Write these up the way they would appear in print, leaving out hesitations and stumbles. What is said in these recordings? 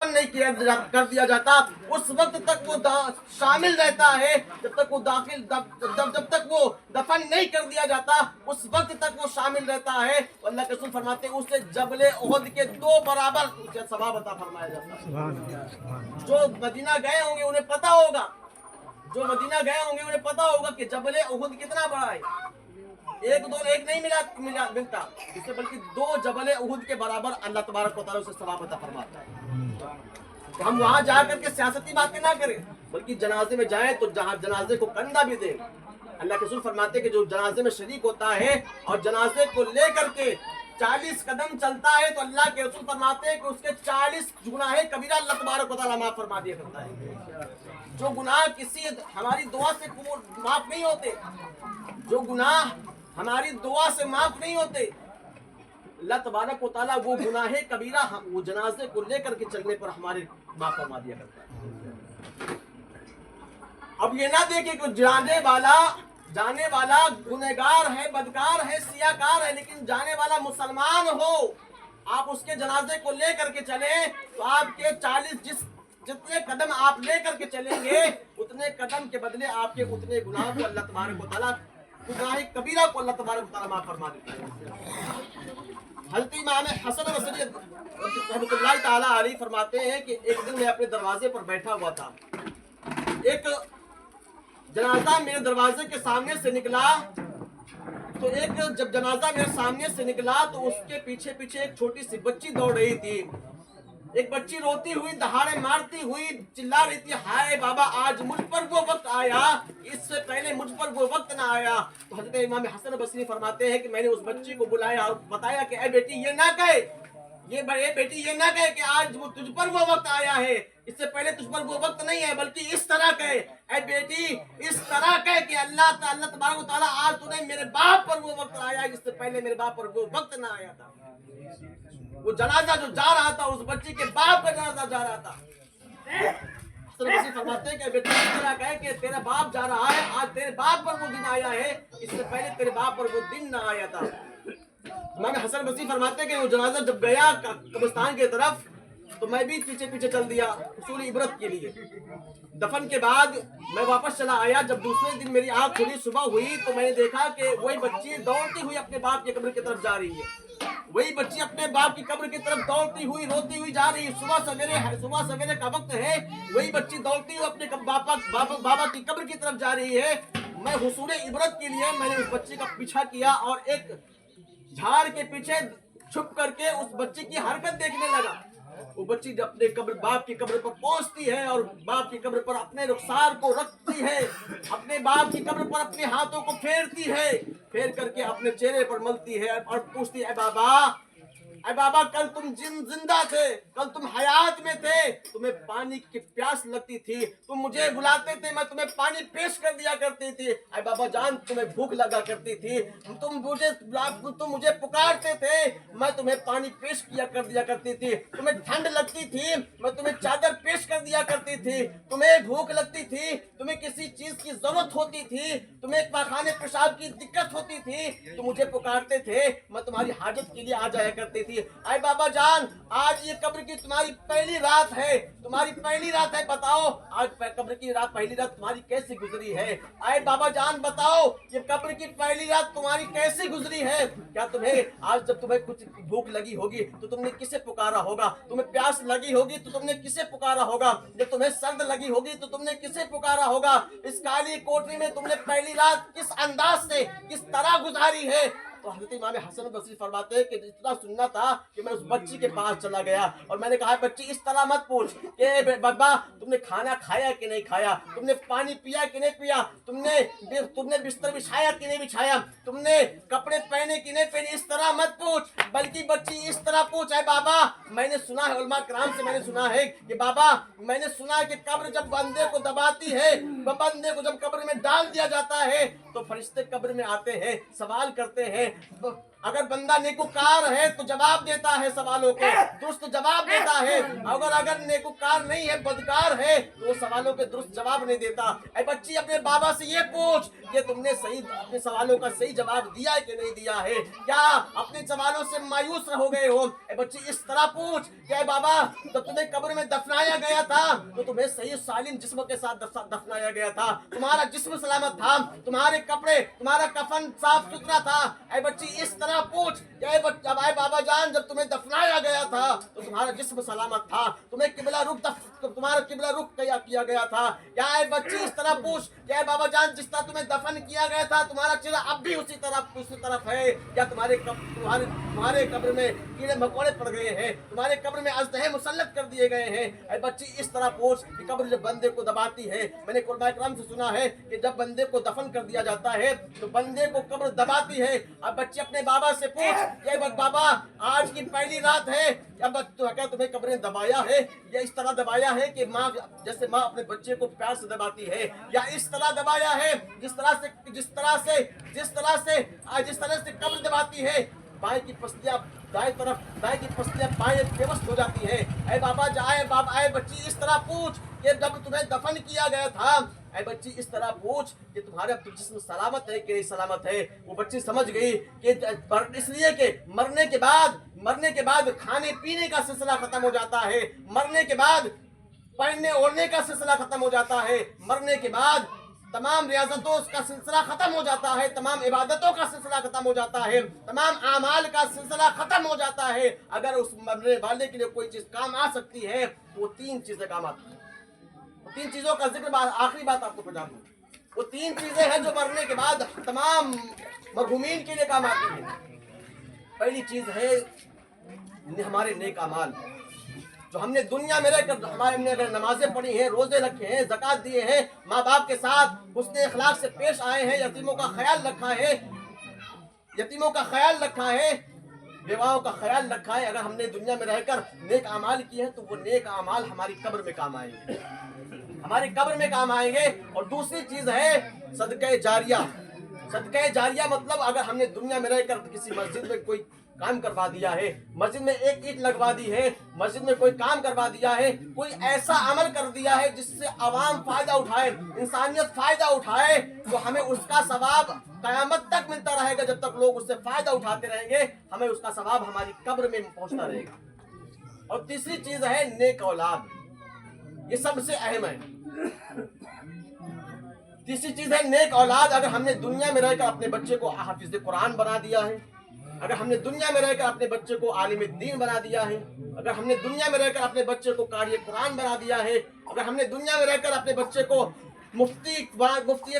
नहीं कर दिया जाता, उस वक्त तक वो शामिल रहता है। जब तक वो जब तक वो दफन नहीं कर दिया जाता, उस वक्त तक वो शामिल रहता है। अल्लाह के रसूल फरमाते हैं उससे जबले उहद के 2 बराबर उसे सवाब अता फरमाया जाता है। जो मदीना गए होंगे उन्हें पता होगा, जो मदीना गए होंगे उन्हें पता होगा कि जबले उहद कितना बड़ा है। एक नहीं मिलता इससे, बल्कि 2 जबले उहद के बराबर अल्लाह तबारक व तआला उसे सवाब अता फरमाता है। तो हम वहां जा करके सियासती बातें ना करें, बल्कि जनाजे में जाएं तो जहां जनाजे को कंधा भी दें। अल्लाह के रसूल फरमाते हैं कि जो जनाजे में शरीक होता है और जनाजे को लेकर के 40 कदम चलता है, तो अल्लाह के रसूल फरमाते हैं कि उसके 40 गुनाह कबीरा अल्लाह तबारक व तआला माफ फरमा दिया करता है। जो गुनाह किसी हमारी दुआ से माफ नहीं होते, जो गुनाह हमारी दुआ से माफ नहीं होते, अल्लाह तबारक व तआला वो गुनाह कबीरा वो जनाजे को लेकर के चलने पर हमारे माफ फरमा दिया करता है। अब ये ना देखें कि जाने वाला गुनहगार है, बदकार है, सियाकार है, लेकिन जाने वाला मुसलमान हो, आप उसके जनाजे को लेकर के चले तो आपके 40 जितने कदम आप लेकर के चलेंगे, उतने कदम के बदले आपके उतने गुनाह को अल्लाह तबारक व तआला गुनाह कबीरा को अल्लाह तबारक व तआला माफ फरमा देता है। हज़रत इमाम हसन बसरी रहमतुल्लाह तआला अलैहि फरमाते हैं कि एक दिन मैं अपने दरवाजे पर बैठा हुआ था, एक जनाजा मेरे दरवाजे के सामने से निकला। तो जब जनाजा मेरे सामने से निकला तो उसके पीछे पीछे एक छोटी सी बच्ची दौड़ रही थी। एक बच्ची रोती हुई, दहाड़े मारती हुई चिल्ला रही थी, हाय बाबा आज मुझ पर वो वक्त आया, इससे पहले मुझ पर वो वक्त ना आया। तो हज़रत इमाम हसन बसरी फरमाते हैं कि मैंने उस बच्ची को बुलाया और बताया कि ऐ बेटी ये ना कहे, ये बेटी ये ना कहे कि आज वो तुझ पर वो वक्त आया है, इससे पहले तुझ पर वो वक्त नहीं है, बल्कि इस तरह कहे, ऐ बेटी इस तरह कहे कि अल्लाह तबारक व तआला आज तूने मेरे बाप पर वो वक्त आया, इससे पहले मेरे बाप पर वो वक्त ना आया था। वो जनाजा जो जा रहा था, उस बच्ची के बाप का जनाजा जा रहा था। फरमाते हैं कि बेटा इस तरह कहे कि तेरा बाप जा रहा है, आज तेरे बाप पर वो दिन आया है, इससे पहले तेरे बाप पर वो दिन ना आया था। इमाम हसन बसरी फरमाते हैं कि वो जनाजा जब गया कब्रिस्तान की तरफ, तो मैं भी पीछे पीछे चल दिया उसूल इबरत के लिए। दफन के बाद मैं वापस चला आया। जब दूसरे दिन मेरी आंख खुली, सुबह हुई, तो मैंने देखा कि वही बच्ची दौड़ती हुई अपने बाप की कब्र की तरफ जा रही है। वही बच्ची अपने बाप की कब्र की तरफ दौड़ती हुई रोती हुई जा रही है। सुबह सवेरे का वक्त है, वही बच्ची दौड़ती हुई अपने बाबा की कब्र की तरफ जा रही है। मैं हुसूल इबरत के लिए मैंने उस बच्ची का पीछा किया और एक झाड़ के पीछे छुप करके उस बच्ची की हरकत देखने लगा। वो बच्ची जब अपने बाप की कब्र पर पहुंचती है और बाप की कब्र पर अपने रुखसार को रखती है, अपने बाप की कब्र पर अपने हाथों को फेरती है, फेर करके अपने चेहरे पर मलती है और पूछती है, अरे बाबा कल तुम जिंदा थे, कल तुम हयात में थे, तुम्हें पानी की प्यास लगती थी, तुम मुझे बुलाते थे, मैं तुम्हें पानी पेश कर दिया करती थी। अरे बाबा जान तुम्हें भूख लगा करती थी, तुम मुझे पुकारते थे, मैं तुम्हें पानी पेश कर दिया करती थी। तुम्हें ठंड लगती थी, मैं तुम्हें चादर पेश कर दिया करती थी। तुम्हें भूख लगती थी, तुम्हें किसी चीज की जरूरत होती थी, तुम्हें पाखाने पेशाब की दिक्कत होती थी, तुम मुझे पुकारते थे, मैं तुम्हारी हाजत के लिए आ जाया करती थी। अरे बाबा जान आज ये कब्र की तुम्हारी पहली रात है, बताओ आज कब्र की पहली रात तुम्हारी कैसी गुजरी है। अरे बाबा जान बताओ ये कब्र की पहली रात तुम्हारी कैसी गुजरी है। क्या तुम्हें आज जब तुम्हें कुछ भूख लगी होगी तो तुमने किसे पुकारा होगा, तुम्हें प्यास लगी होगी तो तुमने किसे पुकारा होगा, जब तुम्हें सर्द लगी होगी तो तुमने किसे पुकारा होगा। इस काली कोठरी में तुमने पहली रात किस अंदाज से किस तरह गुजारी है। तो हज़रत इमाम हसन बसरी फरमाते हैं कि इतना सुनना था कि मैं उस बच्ची के पास चला गया और मैंने कहा, बच्ची इस तरह मत पूछ कि बाबा तुमने खाना खाया कि नहीं खाया, तुमने पानी पिया कि नहीं पिया, तुमने बिस्तर बिछाया कि नहीं बिछाया, तुमने कपड़े पहने कि नहीं पहने, इस तरह मत पूछ, बल्कि बच्ची इस तरह पूछ, है बाबा मैंने सुना है, उलमा कराम से मैंने सुना है कि बाबा मैंने सुना है कि कब्र जब बंदे को दबाती है, बंदे को जब कब्र में डाल दिया जाता है, तो फरिश्ते कब्र में आते हैं, सवाल करते हैं, अगर बंदा नेकुकार है तो जवाब देता है सवालों को, दुरुस्त जवाब देता है। अगर नेकुकार नहीं है, बदकार है, तो वो सवालों के दुरुस्त जवाब नहीं देता। ऐ बच्ची अपने बाबा से ये पूछ कि तुमने सही अपने सवालों का सही जवाब दिया है कि नहीं दिया है, क्या अपने सवालों से मायूस हो गए हो। ऐ बच्ची इस तरह पूछ कि बाबा जब तुम्हें कब्र में दफनाया गया था तो तुम्हें सही सालिम जिस्म के साथ दफनाया गया था, तुम्हारा जिस्म सलामत था, तुम्हारे कपड़े तुम्हारा कफन साफ सुथरा था। ऐ बच्ची इस तरह पूछ जब आए बाबा जान जब तुम्हें दफनाया गया था तो तुम्हारा जिस्म सलामत था, तुम्हें किबला रुख तुम्हारा किबला रुख किया गया था। क्या है बच्ची इस तरह पूछ क्या बाबा जान जिस तरह तुम्हें दफन किया गया था तुम्हारा चेहरा अब भी उसी तरफ है, या तुम्हारे कब्र में कीड़े मकोड़े पड़ गए हैं, तुम्हारे कब्र में अजदहे मुसल्लत कर दिए गए हैं। ऐ बच्ची इस तरह पूछ कि कब्र जब बंदे को दबाती है, मैंने कुरान करम से सुना है कि जब बंदे को दफन कर दिया जाता है तो बंदे को कब्र दबाती है। अब बच्ची अपने बाबा से पूछ ये बाबा आज की पहली रात है, अब क्या तुम्हें कब्र ने दबाया है, या इस तरह दबाया है कि माँ जैसे माँ अपने बच्चे को प्यार से दबाती है, या इस तरह दबाया है जिस तरह से कब्र दबाती है, बाएं की पसलियां दाएं की पसलियां बाएं बेबस हो जाती है। ऐ बाबा आए बच्ची इस तरह पूछ कि जब तुम्हें दफन किया गया था, ऐ बच्ची इस तरह पूछ कि तुम्हारा जिस्म सलामत है कि नहीं सलामत है। वो बच्ची समझ गई कि इसलिए कि मरने के बाद खाने पीने का सिलसिला खत्म हो जाता है, मरने के बाद पहनने ओढ़ने का सिलसिला खत्म हो जाता है, मरने के बाद तमाम रियाजतों का सिलसिला खत्म हो जाता है, तमाम इबादतों का सिलसिला खत्म हो जाता है, तमाम आमाल का सिलसिला खत्म हो जाता है। अगर उस मरने वाले के लिए कोई चीज काम आ सकती है तो वो 3 चीजें काम आती हैं। 3 चीजों का जिक्र आखिरी बात आपको बता दूं, वो 3 चीजें हैं जो मरने के बाद तमाम मरहूमीन के लिए काम आती हैं। पहली चीज है हमारे नेक अमाल, जो हमने दुनिया में रहकर हमने अगर नमाजें पढ़ी हैं, रोजे रखे हैं, ज़कात दिए हैं, माँ बाप के साथ हुस्ने अखलाक से पेश आए हैं, यतीमों का ख्याल रखा है, बेवाओं का ख्याल रखा है, अगर हमने दुनिया में रहकर नेक अमाल किए हैं तो वो नेक अमाल हमारी कब्र में काम आएंगे, और दूसरी चीज है सदका जारिया मतलब अगर हमने दुनिया में रहकर किसी मस्जिद में कोई काम करवा दिया है, मस्जिद में एक ईंट लगवा दी है, मस्जिद में कोई काम करवा दिया है, कोई ऐसा अमल कर दिया है जिससे आवाम फायदा उठाए, इंसानियत फायदा उठाए, तो हमें उसका सवाब कयामत तक मिलता रहेगा। जब तक लोग उससे फायदा उठाते रहेंगे हमें उसका सवाब हमारी कब्र में पहुंचता रहेगा। और तीसरी चीज है नेक औलाद, ये सबसे अहम है। तीसरी चीज है नेक औलाद। अगर हमने दुनिया में रहकर अपने बच्चे को हाफिज कुरान बना दिया है, अगर हमने दुनिया में रहकर अपने बच्चे को आलिम दीन बना दिया है, अगर हमने दुनिया में रहकर अपने बच्चे को कारी कुरान बना दिया है, अगर हमने दुनिया में रहकर अपने बच्चे को मुफ्ती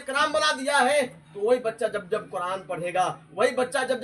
कराम बना दिया है, तो वही बच्चा जब कुरान पढ़ेगा, वही बच्चा जब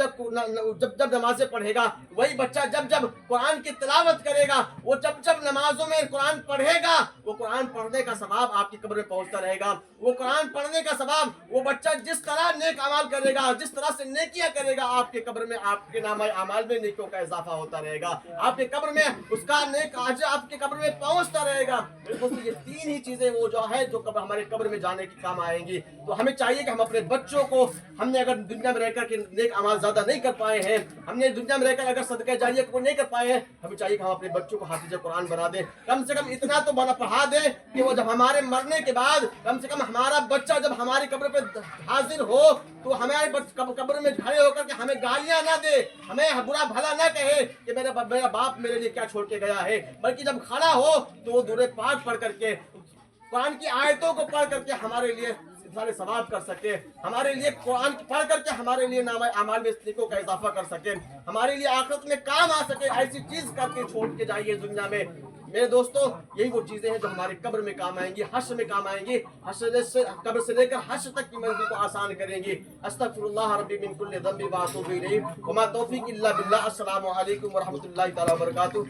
नमाजें पढ़ेगा, वही बच्चा जब कुरान की तिलावत करेगा, वो जब नमाजों में कुरान पढ़ेगा, वो कुरान पढ़ने का सवाब आपकी कब्र में पहुंचता रहेगा। वो कुरान पढ़ने का सवाब, वो बच्चा जिस तरह नेक अमाल करेगा, जिस तरह से नेकियां करेगा, आपके कब्र में आपके नामे अमाल में नेकियों का इजाफा होता रहेगा, आपके कब्र में उसका नेक अजर आपके कब्र में पहुंचता रहेगा। दोस्तों ये 3 ही चीजें वो जो है जो हमारे कब्र में जाने के काम आएंगी। तो हमें चाहिए कि हम अपने बच्चों को, हमने अगर दुनिया में रहकर के नेक अमाल ज्यादा नहीं कर पाए हैं, हमने दुनिया में रहकर अगर सदका जारिया को नहीं कर पाए हैं, हमें चाहिए कि हम अपने बच्चों को हाफिज कुरान बना दें। कम से कम इतना तो पढ़ा दें कि वो जब हमारे मरने के बाद कम से कम हमारा बच्चा जब हमारी कब्र पे हाजिर हो तो हमारे कब्र में खड़े होकर के हमें गालियां ना दे, हमें बुरा भला ना कहे कि मेरा बाप मेरे लिए क्या छोड़ के गया है, बल्कि जब खड़ा हो तो वो दूरे पाक पढ़ करके कुरान की आयतों को पढ़ करके हमारे लिए सारे सवाब कर सके, हमारे लिए कुरान पढ़ करके हमारे लिए नाम अमाल में नेकियों का इजाफा कर सके, हमारे लिए आखिरत में काम आ सके। ऐसी चीज करके छोड़ के जाइए दुनिया में। मेरे दोस्तों यही वो चीजें हैं जो हमारे कब्र में काम आएंगी, हश्र में काम आएंगी, हश्र से कब्र से लेकर हश्र तक की मंजिल को आसान करेंगी। अस्तगफिरुल्लाह रब्बी मिन कुल्ली ज़ंबि व अतूबु इलैहि व मा तौफीक़ी इल्ला बिल्लाह। अस्सलामु अलैकुम व रहमतुल्लाहि तआला व बरकातुहू।